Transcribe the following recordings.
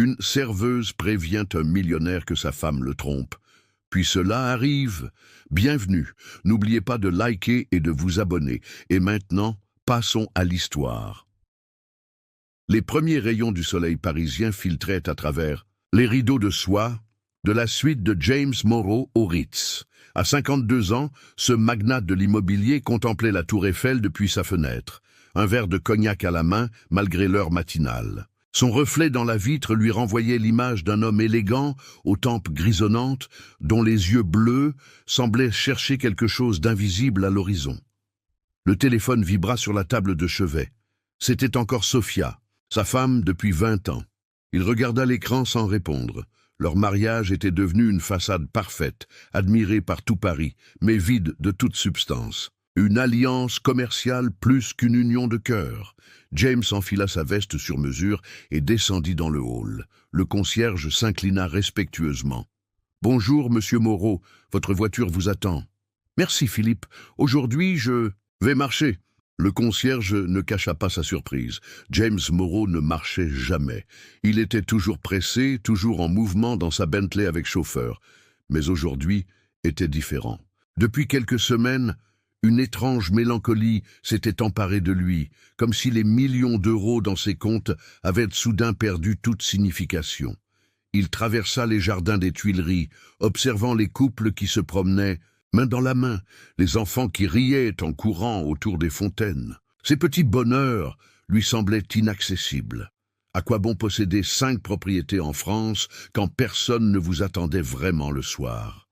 Une serveuse prévient un millionnaire que sa femme le trompe. Puis cela arrive. Bienvenue. N'oubliez pas de liker et de vous abonner. Et maintenant, passons à l'histoire. Les premiers rayons du soleil parisien filtraient à travers les rideaux de soie de la suite de James Moreau au Ritz. À 52 ans, ce magnate de l'immobilier contemplait la tour Eiffel depuis sa fenêtre, un verre de cognac à la main malgré l'heure matinale. Son reflet dans la vitre lui renvoyait l'image d'un homme élégant, aux tempes grisonnantes, dont les yeux bleus semblaient chercher quelque chose d'invisible à l'horizon. Le téléphone vibra sur la table de chevet. C'était encore Sophia, sa femme depuis 20 ans. Il regarda l'écran sans répondre. Leur mariage était devenu une façade parfaite, admirée par tout Paris, mais vide de toute substance. Une alliance commerciale plus qu'une union de cœur. James enfila sa veste sur mesure et descendit dans le hall. Le concierge s'inclina respectueusement. « Bonjour, monsieur Moreau, votre voiture vous attend. »« Merci, Philippe. Aujourd'hui, je vais marcher. » Le concierge ne cacha pas sa surprise. James Moreau ne marchait jamais. Il était toujours pressé, toujours en mouvement dans sa Bentley avec chauffeur. Mais aujourd'hui était différent. Depuis quelques semaines, une étrange mélancolie s'était emparée de lui, comme si les millions d'euros dans ses comptes avaient soudain perdu toute signification. Il traversa les jardins des Tuileries, observant les couples qui se promenaient, main dans la main, les enfants qui riaient en courant autour des fontaines. Ces petits bonheurs lui semblaient inaccessibles. À quoi bon posséder 5 propriétés en France quand personne ne vous attendait vraiment le soir?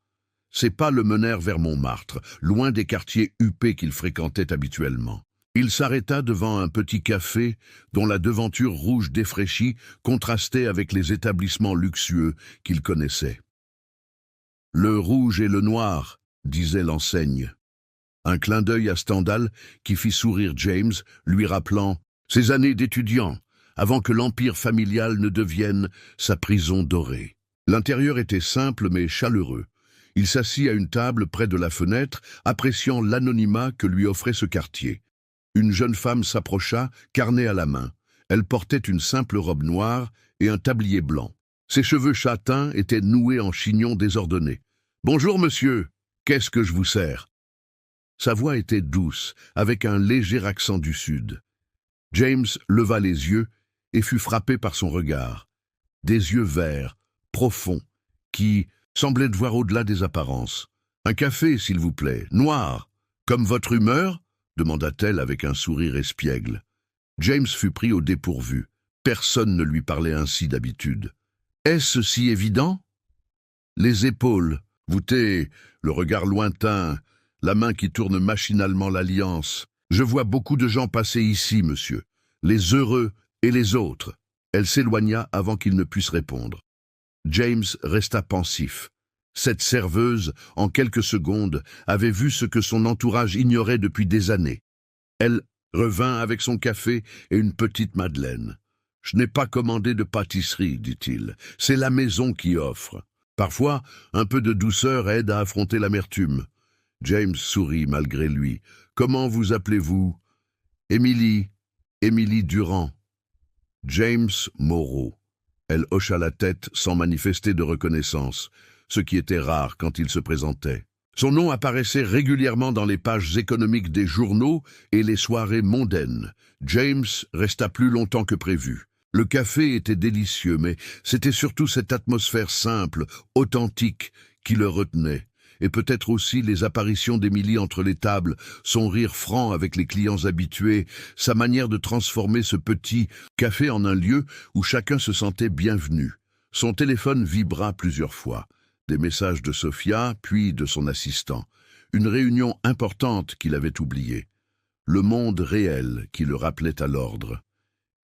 Ses pas le menèrent vers Montmartre, loin des quartiers huppés qu'il fréquentait habituellement. Il s'arrêta devant un petit café dont la devanture rouge défraîchie contrastait avec les établissements luxueux qu'il connaissait. « Le rouge et le noir », disait l'enseigne. Un clin d'œil à Stendhal qui fit sourire James, lui rappelant ses années d'étudiant, avant que l'empire familial ne devienne sa prison dorée. L'intérieur était simple mais chaleureux. Il s'assit à une table près de la fenêtre, appréciant l'anonymat que lui offrait ce quartier. Une jeune femme s'approcha, carnet à la main. Elle portait une simple robe noire et un tablier blanc. Ses cheveux châtains étaient noués en chignon désordonné. « Bonjour, monsieur. Qu'est-ce que je vous sers ?» Sa voix était douce, avec un léger accent du Sud. James leva les yeux et fut frappé par son regard. Des yeux verts, profonds, qui semblaient voir au-delà des apparences. « Un café, s'il vous plaît, noir. Comme votre humeur ?» demanda-t-elle avec un sourire espiègle. James fut pris au dépourvu. Personne ne lui parlait ainsi d'habitude. « Est-ce si évident ?» Les épaules, voûtées, le regard lointain, la main qui tourne machinalement l'alliance. « Je vois beaucoup de gens passer ici, monsieur. Les heureux et les autres. » Elle s'éloigna avant qu'il ne puisse répondre. James resta pensif. Cette serveuse, en quelques secondes, avait vu ce que son entourage ignorait depuis des années. Elle revint avec son café et une petite madeleine. « Je n'ai pas commandé de pâtisserie, dit-il. C'est la maison qui offre. » Parfois, un peu de douceur aide à affronter l'amertume. James sourit malgré lui. « Comment vous appelez-vous ?»« Émilie. Émilie Durand. »« James Moreau. » Elle hocha la tête sans manifester de reconnaissance, ce qui était rare quand il se présentait. Son nom apparaissait régulièrement dans les pages économiques des journaux et les soirées mondaines. James resta plus longtemps que prévu. Le café était délicieux, mais c'était surtout cette atmosphère simple, authentique, qui le retenait. Et peut-être aussi les apparitions d'Émilie entre les tables, son rire franc avec les clients habitués, sa manière de transformer ce petit café en un lieu où chacun se sentait bienvenu. Son téléphone vibra plusieurs fois. Des messages de Sophia, puis de son assistant. Une réunion importante qu'il avait oubliée. Le monde réel qui le rappelait à l'ordre.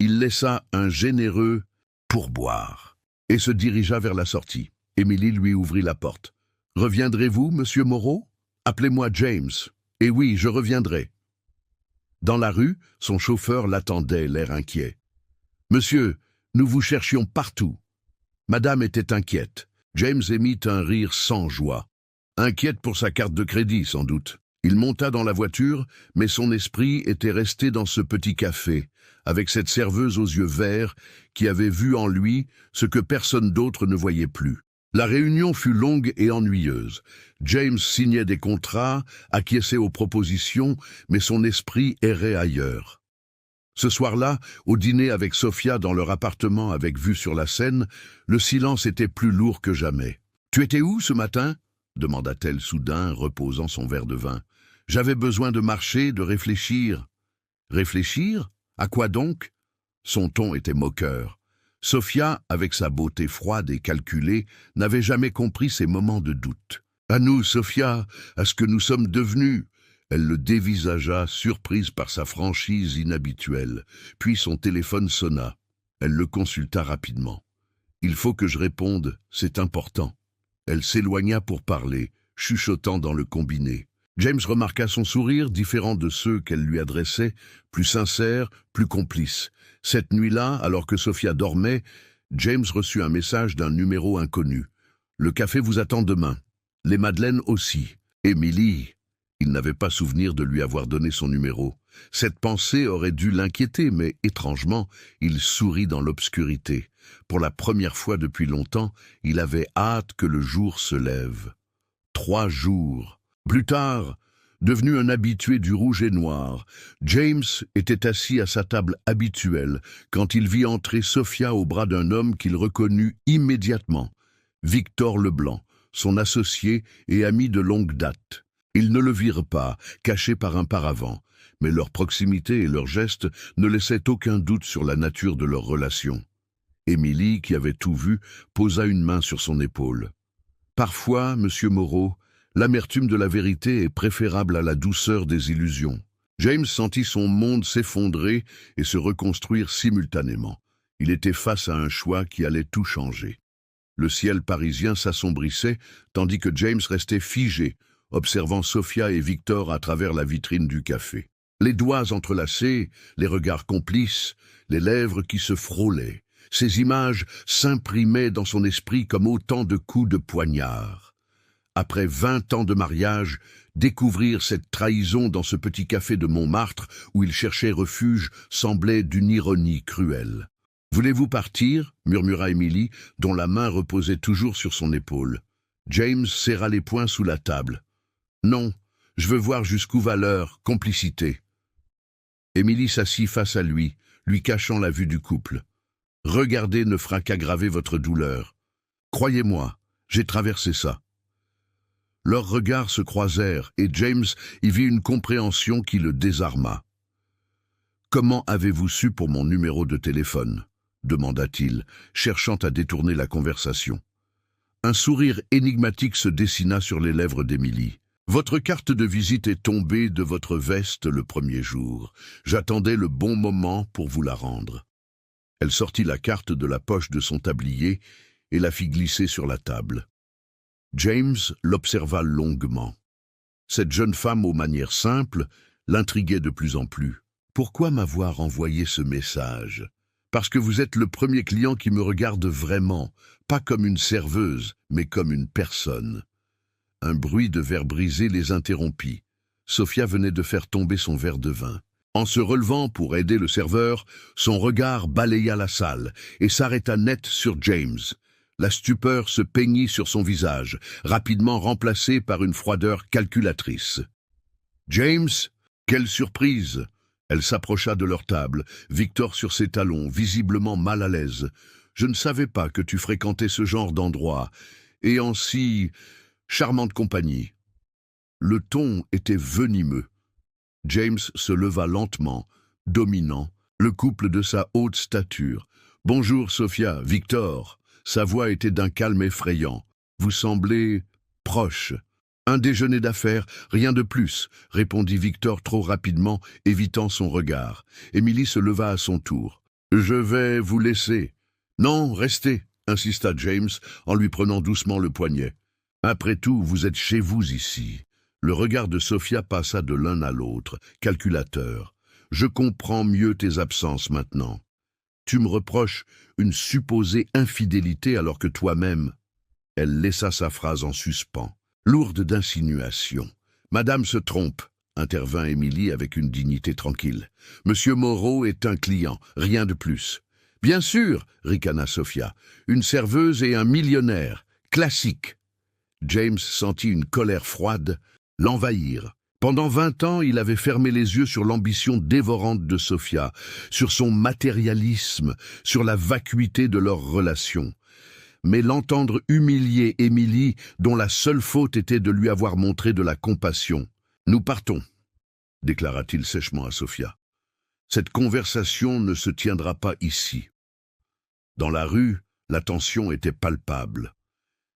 Il laissa un généreux pourboire et se dirigea vers la sortie. Émilie lui ouvrit la porte. « Reviendrez-vous, monsieur Moreau ? Appelez-moi James. Et oui, je reviendrai. » Dans la rue, son chauffeur l'attendait, l'air inquiet. « Monsieur, nous vous cherchions partout. » Madame était inquiète. James émit un rire sans joie. Inquiète pour sa carte de crédit, sans doute. Il monta dans la voiture, mais son esprit était resté dans ce petit café, avec cette serveuse aux yeux verts qui avait vu en lui ce que personne d'autre ne voyait plus. La réunion fut longue et ennuyeuse. James signait des contrats, acquiesçait aux propositions, mais son esprit errait ailleurs. Ce soir-là, au dîner avec Sophia dans leur appartement avec vue sur la Seine, le silence était plus lourd que jamais. « Tu étais où ce matin ?» demanda-t-elle soudain, reposant son verre de vin. « J'avais besoin de marcher, de réfléchir. » « Réfléchir? À quoi donc ?» Son ton était moqueur. Sophia, avec sa beauté froide et calculée, n'avait jamais compris ces moments de doute. « À nous, Sophia, à ce que nous sommes devenus !» Elle le dévisagea, surprise par sa franchise inhabituelle. Puis son téléphone sonna. Elle le consulta rapidement. « Il faut que je réponde, c'est important. » Elle s'éloigna pour parler, chuchotant dans le combiné. James remarqua son sourire, différent de ceux qu'elle lui adressait, plus sincère, plus complice. Cette nuit-là, alors que Sophia dormait, James reçut un message d'un numéro inconnu. « Le café vous attend demain. Les madeleines aussi. Émilie !» Il n'avait pas souvenir de lui avoir donné son numéro. Cette pensée aurait dû l'inquiéter, mais étrangement, il sourit dans l'obscurité. Pour la première fois depuis longtemps, il avait hâte que le jour se lève. 3 jours. Plus tard, devenu un habitué du rouge et noir, James était assis à sa table habituelle quand il vit entrer Sophia au bras d'un homme qu'il reconnut immédiatement, Victor Leblanc, son associé et ami de longue date. Ils ne le virent pas, caché par un paravent, mais leur proximité et leurs gestes ne laissaient aucun doute sur la nature de leur relation. Émilie, qui avait tout vu, posa une main sur son épaule. « Parfois, monsieur Moreau, l'amertume de la vérité est préférable à la douceur des illusions. » James sentit son monde s'effondrer et se reconstruire simultanément. Il était face à un choix qui allait tout changer. Le ciel parisien s'assombrissait, tandis que James restait figé, observant Sophia et Victor à travers la vitrine du café. Les doigts entrelacés, les regards complices, les lèvres qui se frôlaient. Ces images s'imprimaient dans son esprit comme autant de coups de poignard. Après 20 ans de mariage, découvrir cette trahison dans ce petit café de Montmartre où il cherchait refuge semblait d'une ironie cruelle. « Voulez-vous partir ?» murmura Émilie, dont la main reposait toujours sur son épaule. James serra les poings sous la table. « Non, je veux voir jusqu'où va l'heure, complicité. » Émilie s'assit face à lui cachant la vue du couple. « Regarder ne fera qu'aggraver votre douleur. Croyez-moi, j'ai traversé ça. » Leurs regards se croisèrent et James y vit une compréhension qui le désarma. « Comment avez-vous su pour mon numéro de téléphone ?» demanda-t-il, cherchant à détourner la conversation. Un sourire énigmatique se dessina sur les lèvres d'Émilie. « Votre carte de visite est tombée de votre veste le premier jour. J'attendais le bon moment pour vous la rendre. » Elle sortit la carte de la poche de son tablier et la fit glisser sur la table. James l'observa longuement. Cette jeune femme aux manières simples l'intriguait de plus en plus. « Pourquoi m'avoir envoyé ce message ? Parce que vous êtes le premier client qui me regarde vraiment, pas comme une serveuse, mais comme une personne. » Un bruit de verre brisé les interrompit. Sophia venait de faire tomber son verre de vin. En se relevant pour aider le serveur, son regard balaya la salle et s'arrêta net sur James. La stupeur se peignit sur son visage, rapidement remplacée par une froideur calculatrice. « James, quelle surprise !» Elle s'approcha de leur table, Victor sur ses talons, visiblement mal à l'aise. « Je ne savais pas que tu fréquentais ce genre d'endroit, et en si charmante compagnie. » Le ton était venimeux. James se leva lentement, dominant, le couple de sa haute stature. « Bonjour Sophia, Victor. » Sa voix était d'un calme effrayant. « Vous semblez proche. »« Un déjeuner d'affaires, rien de plus, » répondit Victor trop rapidement, évitant son regard. Émilie se leva à son tour. « Je vais vous laisser. »« Non, restez, » insista James en lui prenant doucement le poignet. « Après tout, vous êtes chez vous ici. » Le regard de Sophia passa de l'un à l'autre, calculateur. « Je comprends mieux tes absences maintenant. Tu me reproches une supposée infidélité alors que toi-même... » Elle laissa sa phrase en suspens, lourde d'insinuations. Madame se trompe, intervint Émilie avec une dignité tranquille. Monsieur Moreau est un client, rien de plus. Bien sûr, ricana Sophia, une serveuse et un millionnaire, classique. James sentit une colère froide l'envahir. Pendant 20 ans, il avait fermé les yeux sur l'ambition dévorante de Sophia, sur son matérialisme, sur la vacuité de leur relation. Mais l'entendre humilier Émilie, dont la seule faute était de lui avoir montré de la compassion. « Nous partons », déclara-t-il sèchement à Sophia. « Cette conversation ne se tiendra pas ici. » Dans la rue, la tension était palpable.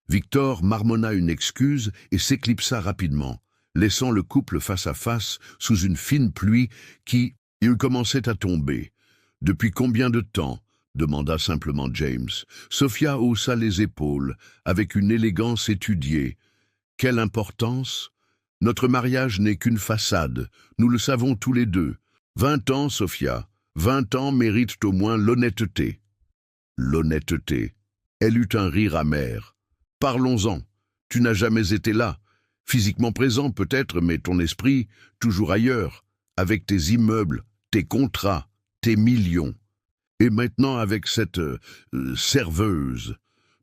Victor marmonna une excuse et s'éclipsa rapidement, laissant le couple face à face sous une fine pluie qui commençait à tomber. « Depuis combien de temps ?» demanda simplement James. Sophia haussa les épaules, avec une élégance étudiée. « Quelle importance ? Notre mariage n'est qu'une façade, nous le savons tous les deux. 20 ans, Sophia, 20 ans méritent au moins l'honnêteté. » L'honnêteté. Elle eut un rire amer. « Parlons-en. Tu n'as jamais été là. Physiquement présent peut-être, mais ton esprit, toujours ailleurs, avec tes immeubles, tes contrats, tes millions. Et maintenant avec cette serveuse.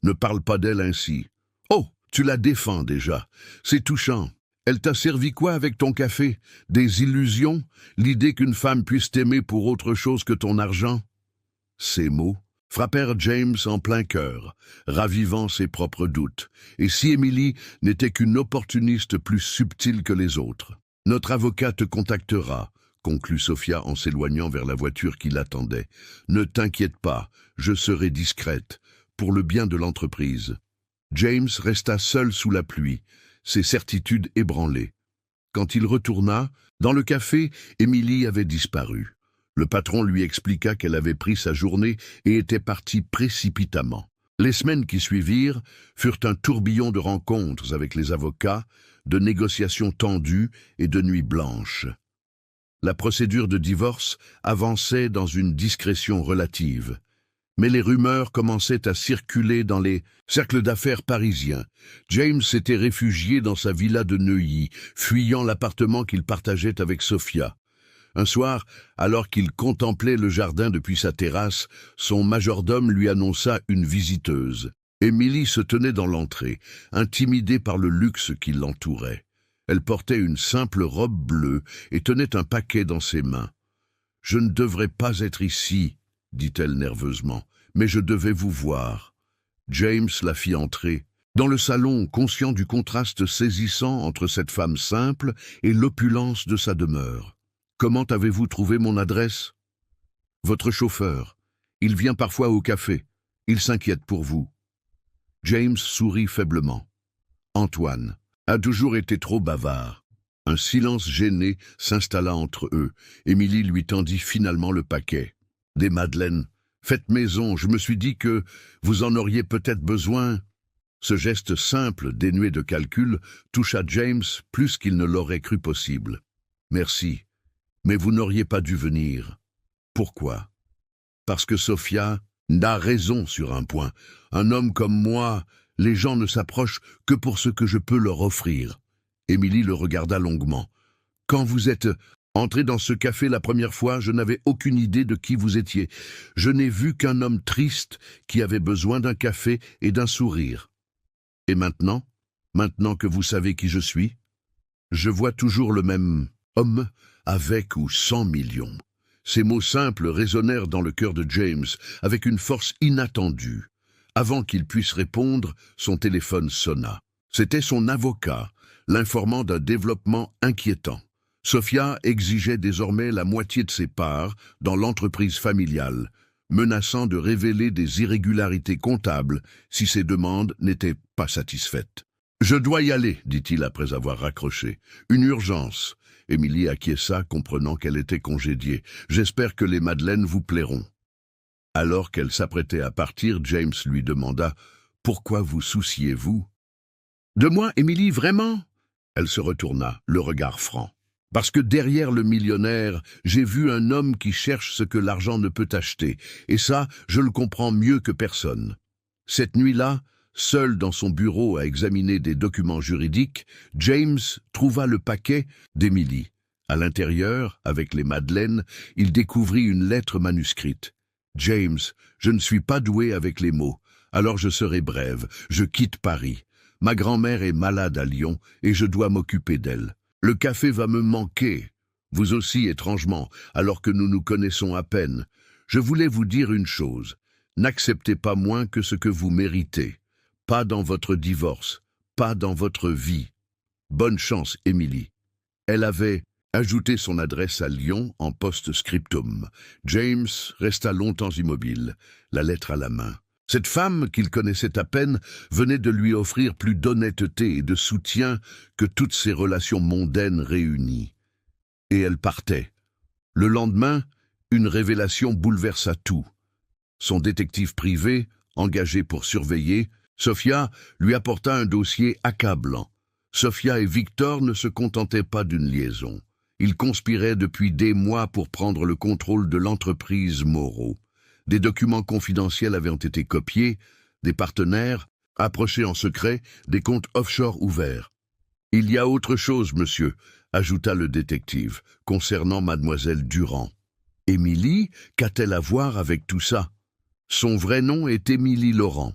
Ne parle pas d'elle ainsi. Oh, tu la défends déjà. C'est touchant. Elle t'a servi quoi avec ton café? Des illusions? L'idée qu'une femme puisse t'aimer pour autre chose que ton argent? Ces mots frappèrent James en plein cœur, ravivant ses propres doutes. Et si Émilie n'était qu'une opportuniste plus subtile que les autres? Notre avocat te contactera, conclut Sophia en s'éloignant vers la voiture qui l'attendait. Ne t'inquiète pas, je serai discrète, pour le bien de l'entreprise. James resta seul sous la pluie, ses certitudes ébranlées. Quand il retourna, dans le café, Émilie avait disparu. Le patron lui expliqua qu'elle avait pris sa journée et était partie précipitamment. Les semaines qui suivirent furent un tourbillon de rencontres avec les avocats, de négociations tendues et de nuits blanches. La procédure de divorce avançait dans une discrétion relative. Mais les rumeurs commençaient à circuler dans les cercles d'affaires parisiens. James s'était réfugié dans sa villa de Neuilly, fuyant l'appartement qu'il partageait avec Sophia. Un soir, alors qu'il contemplait le jardin depuis sa terrasse, son majordome lui annonça une visiteuse. Émilie se tenait dans l'entrée, intimidée par le luxe qui l'entourait. Elle portait une simple robe bleue et tenait un paquet dans ses mains. « Je ne devrais pas être ici, » dit-elle nerveusement, « mais je devais vous voir. » James la fit entrer. Dans le salon, conscient du contraste saisissant entre cette femme simple et l'opulence de sa demeure. « Comment avez-vous trouvé mon adresse ?»« Votre chauffeur. Il vient parfois au café. Il s'inquiète pour vous. » James sourit faiblement. Antoine a toujours été trop bavard. Un silence gêné s'installa entre eux. Émilie lui tendit finalement le paquet. « Des madeleines. Faites maison, je me suis dit que vous en auriez peut-être besoin. » Ce geste simple, dénué de calcul, toucha James plus qu'il ne l'aurait cru possible. « Merci, mais vous n'auriez pas dû venir. » Pourquoi? Parce que Sophia n'a raison sur un point. Un homme comme moi, les gens ne s'approchent que pour ce que je peux leur offrir. Émilie le regarda longuement. « Quand vous êtes entré dans ce café la première fois, je n'avais aucune idée de qui vous étiez. Je n'ai vu qu'un homme triste qui avait besoin d'un café et d'un sourire. Et maintenant que vous savez qui je suis, je vois toujours le même homme avec ou sans millions. » Ces mots simples résonnèrent dans le cœur de James avec une force inattendue. Avant qu'il puisse répondre, son téléphone sonna. C'était son avocat, l'informant d'un développement inquiétant. Sophia exigeait désormais la moitié de ses parts dans l'entreprise familiale, menaçant de révéler des irrégularités comptables si ses demandes n'étaient pas satisfaites. « Je dois y aller, dit-il après avoir raccroché. Une urgence. » Émilie acquiesça, comprenant qu'elle était congédiée. « J'espère que les madeleines vous plairont. » Alors qu'elle s'apprêtait à partir, James lui demanda « Pourquoi vous souciez-vous » ?« De moi, Émilie, vraiment ?» Elle se retourna, le regard franc. « Parce que derrière le millionnaire, j'ai vu un homme qui cherche ce que l'argent ne peut acheter. Et ça, je le comprends mieux que personne. Cette nuit-là, Seul dans son bureau à examiner des documents juridiques, James trouva le paquet d'Emily. À l'intérieur, avec les madeleines, il découvrit une lettre manuscrite. « James, je ne suis pas doué avec les mots, alors je serai brève. Je quitte Paris. Ma grand-mère est malade à Lyon et je dois m'occuper d'elle. Le café va me manquer. Vous aussi, étrangement, alors que nous nous connaissons à peine. Je voulais vous dire une chose. N'acceptez pas moins que ce que vous méritez. Pas dans votre divorce, pas dans votre vie. Bonne chance, Émilie. » Elle avait ajouté son adresse à Lyon en post-scriptum. James resta longtemps immobile, la lettre à la main. Cette femme, qu'il connaissait à peine, venait de lui offrir plus d'honnêteté et de soutien que toutes ses relations mondaines réunies. Et elle partait. Le lendemain, une révélation bouleversa tout. Son détective privé, engagé pour surveiller, Sophia, lui apporta un dossier accablant. Sophia et Victor ne se contentaient pas d'une liaison. Ils conspiraient depuis des mois pour prendre le contrôle de l'entreprise Moreau. Des documents confidentiels avaient été copiés, des partenaires, approchés en secret, des comptes offshore ouverts. « Il y a autre chose, monsieur », ajouta le détective, concernant mademoiselle Durand. « Émilie, qu'a-t-elle à voir avec tout ça ?» Son vrai nom est Émilie Laurent.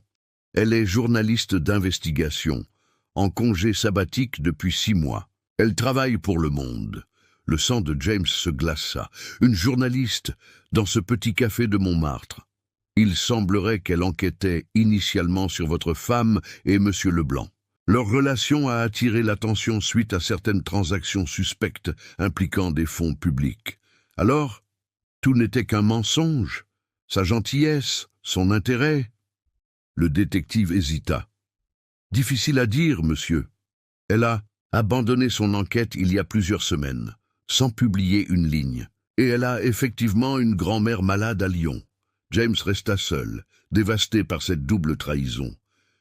Elle est journaliste d'investigation, en congé sabbatique depuis 6 mois. Elle travaille pour Le Monde. Le sang de James se glaça. Une journaliste dans ce petit café de Montmartre. Il semblerait qu'elle enquêtait initialement sur votre femme et monsieur Leblanc. Leur relation a attiré l'attention suite à certaines transactions suspectes impliquant des fonds publics. Alors, tout n'était qu'un mensonge. Sa gentillesse, son intérêt. Le détective hésita. « Difficile à dire, monsieur. Elle a abandonné son enquête il y a plusieurs semaines, sans publier une ligne. Et elle a effectivement une grand-mère malade à Lyon. » James resta seul, dévasté par cette double trahison.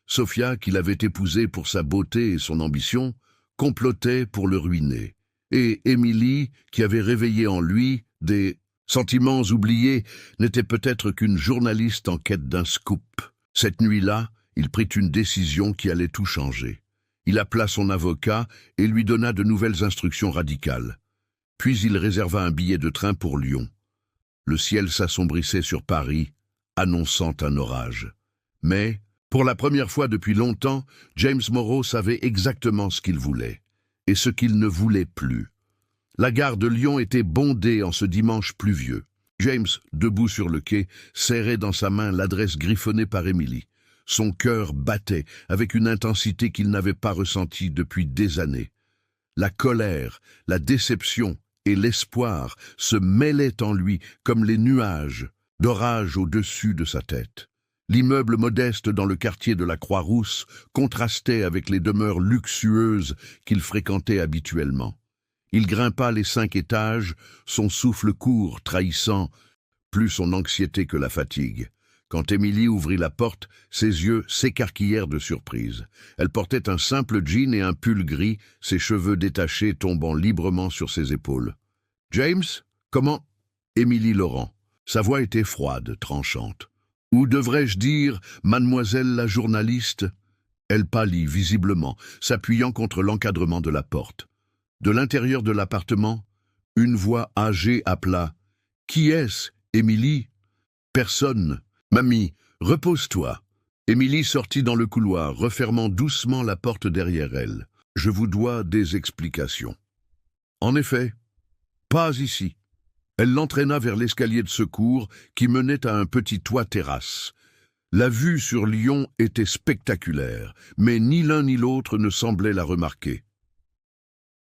Sophia, qu'il avait épousée pour sa beauté et son ambition, complotait pour le ruiner. Et Émilie, qui avait réveillé en lui des sentiments oubliés, n'était peut-être qu'une journaliste en quête d'un scoop. Cette nuit-là, il prit une décision qui allait tout changer. Il appela son avocat et lui donna de nouvelles instructions radicales. Puis il réserva un billet de train pour Lyon. Le ciel s'assombrissait sur Paris, annonçant un orage. Mais, pour la première fois depuis longtemps, James Moreau savait exactement ce qu'il voulait, et ce qu'il ne voulait plus. La gare de Lyon était bondée en ce dimanche pluvieux. James, debout sur le quai, serrait dans sa main l'adresse griffonnée par Émilie. Son cœur battait avec une intensité qu'il n'avait pas ressentie depuis des années. La colère, la déception et l'espoir se mêlaient en lui comme les nuages d'orage au-dessus de sa tête. L'immeuble modeste dans le quartier de la Croix-Rousse contrastait avec les demeures luxueuses qu'il fréquentait habituellement. Il grimpa les 5 étages, son souffle court, trahissant plus son anxiété que la fatigue. Quand Émilie ouvrit la porte, ses yeux s'écarquillèrent de surprise. Elle portait un simple jean et un pull gris, ses cheveux détachés tombant librement sur ses épaules. « James, comment ?» Émilie Laurent. Sa voix était froide, tranchante. « Ou devrais-je dire, mademoiselle la journaliste ?» Elle pâlit visiblement, s'appuyant contre l'encadrement de la porte. De l'intérieur de l'appartement, une voix âgée appela « Qui est-ce, Émilie ?»« Personne. Mamie, repose-toi. » Émilie sortit dans le couloir, refermant doucement la porte derrière elle. « Je vous dois des explications. » « En effet, pas ici. » Elle l'entraîna vers l'escalier de secours qui menait à un petit toit terrasse. La vue sur Lyon était spectaculaire, mais ni l'un ni l'autre ne semblait la remarquer.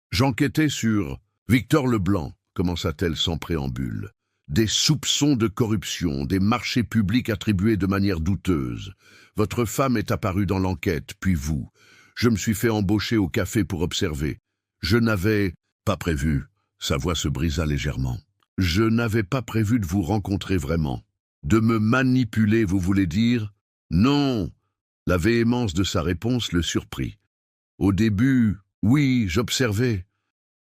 « J'enquêtais sur Victor Leblanc, » commença-t-elle sans préambule. « Des soupçons de corruption, des marchés publics attribués de manière douteuse. Votre femme est apparue dans l'enquête, puis vous. Je me suis fait embaucher au café pour observer. Je n'avais pas prévu. » Sa voix se brisa légèrement. « Je n'avais pas prévu de vous rencontrer vraiment. De me manipuler, vous voulez dire ? » « Non !» La véhémence de sa réponse le surprit. « Au début, oui, j'observais.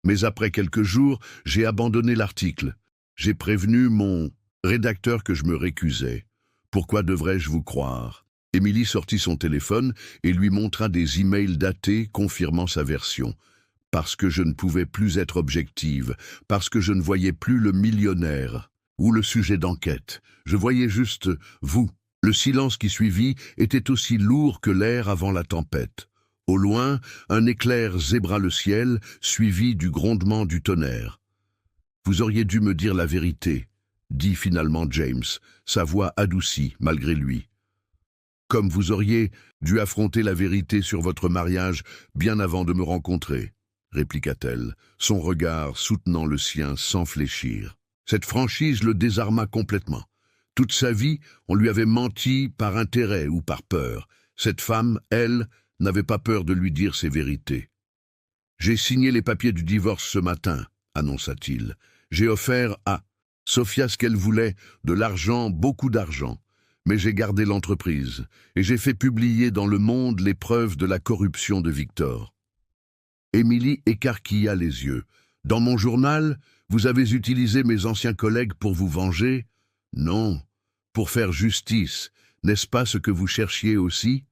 Mais après quelques jours, j'ai abandonné l'article. J'ai prévenu mon rédacteur que je me récusais. Pourquoi devrais-je vous croire ? Émilie sortit son téléphone et lui montra des emails datés confirmant sa version. Parce que je ne pouvais plus être objective, parce que je ne voyais plus le millionnaire ou le sujet d'enquête. Je voyais juste vous. Le silence qui suivit était aussi lourd que l'air avant la tempête. Au loin, un éclair zébra le ciel, suivi du grondement du tonnerre. « Vous auriez dû me dire la vérité », dit finalement James, sa voix adoucie malgré lui. « Comme vous auriez dû affronter la vérité sur votre mariage bien avant de me rencontrer », répliqua-t-elle, son regard soutenant le sien sans fléchir. Cette franchise le désarma complètement. Toute sa vie, on lui avait menti par intérêt ou par peur. Cette femme, elle, n'avait pas peur de lui dire ses vérités. « J'ai signé les papiers du divorce ce matin », annonça-t-il. « J'ai offert à Sophia ce qu'elle voulait, de l'argent, beaucoup d'argent. Mais j'ai gardé l'entreprise et j'ai fait publier dans Le Monde les preuves de la corruption de Victor. » Émilie écarquilla les yeux. « Dans mon journal, vous avez utilisé mes anciens collègues pour vous venger ? Non, pour faire justice. N'est-ce pas ce que vous cherchiez aussi ?»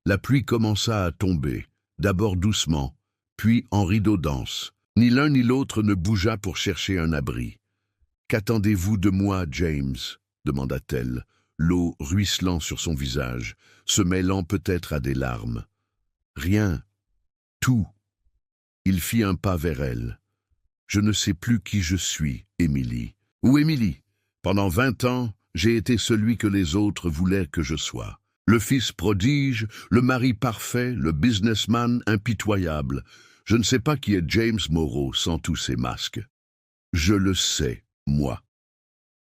La pluie commença à tomber, d'abord doucement, puis en rideau dense. Ni l'un ni l'autre ne bougea pour chercher un abri. « Qu'attendez-vous de moi, James ?» demanda-t-elle, l'eau ruisselant sur son visage, se mêlant peut-être à des larmes. « Rien. Tout. » Il fit un pas vers elle. « Je ne sais plus qui je suis, Émilie. Ou Émilie. Pendant 20 ans, j'ai été celui que les autres voulaient que je sois. Le fils prodige, le mari parfait, le businessman impitoyable. Je ne sais pas qui est James Moreau sans tous ces masques. Je le sais, moi. »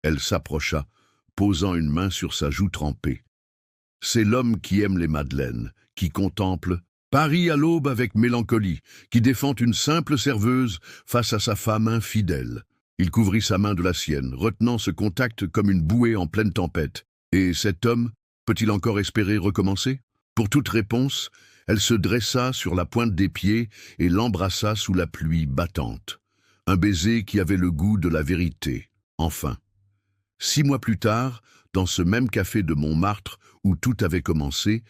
Elle s'approcha, posant une main sur sa joue trempée. « C'est l'homme qui aime les madeleines, qui contemple Paris à l'aube avec mélancolie, qui défend une simple serveuse face à sa femme infidèle. » Il couvrit sa main de la sienne, retenant ce contact comme une bouée en pleine tempête. Et cet homme peut-il encore espérer recommencer? Pour toute réponse, elle se dressa sur la pointe des pieds et l'embrassa sous la pluie battante. Un baiser qui avait le goût de la vérité, enfin. 6 mois plus tard, dans ce même café de Montmartre où tout avait commencé,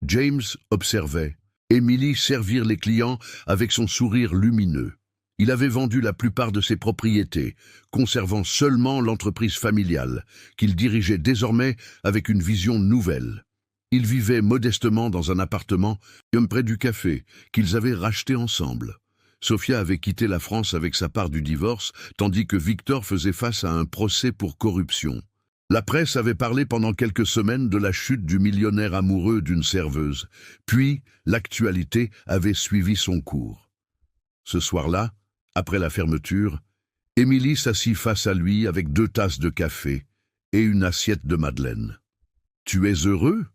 James observait Émilie servir les clients avec son sourire lumineux. Il avait vendu la plupart de ses propriétés, conservant seulement l'entreprise familiale, qu'il dirigeait désormais avec une vision nouvelle. Ils vivaient modestement dans un appartement près du café, qu'ils avaient racheté ensemble. Sophia avait quitté la France avec sa part du divorce, tandis que Victor faisait face à un procès pour corruption. La presse avait parlé pendant quelques semaines de la chute du millionnaire amoureux d'une serveuse, puis l'actualité avait suivi son cours. Ce soir-là, après la fermeture, Émilie s'assit face à lui avec 2 tasses de café et une assiette de madeleine. « Tu es heureux ?»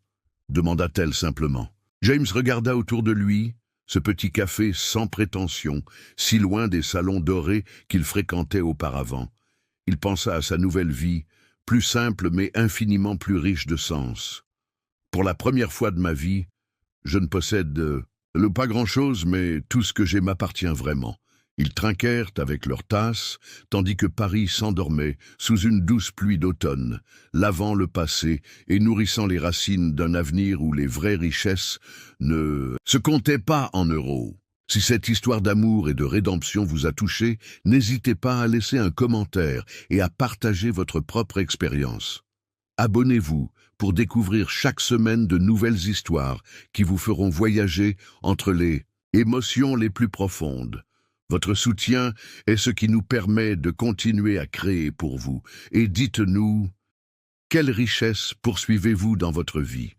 demanda-t-elle simplement. James regarda autour de lui, ce petit café sans prétention, si loin des salons dorés qu'il fréquentait auparavant. Il pensa à sa nouvelle vie, plus simple mais infiniment plus riche de sens. « Pour la première fois de ma vie, je ne possède pas grand-chose, mais tout ce que j'ai m'appartient vraiment. » Ils trinquèrent avec leurs tasses, tandis que Paris s'endormait sous une douce pluie d'automne, lavant le passé et nourrissant les racines d'un avenir où les vraies richesses ne se comptaient pas en euros. Si cette histoire d'amour et de rédemption vous a touché, n'hésitez pas à laisser un commentaire et à partager votre propre expérience. Abonnez-vous pour découvrir chaque semaine de nouvelles histoires qui vous feront voyager entre les émotions les plus profondes. Votre soutien est ce qui nous permet de continuer à créer pour vous. Et dites-nous, quelle richesse poursuivez-vous dans votre vie ?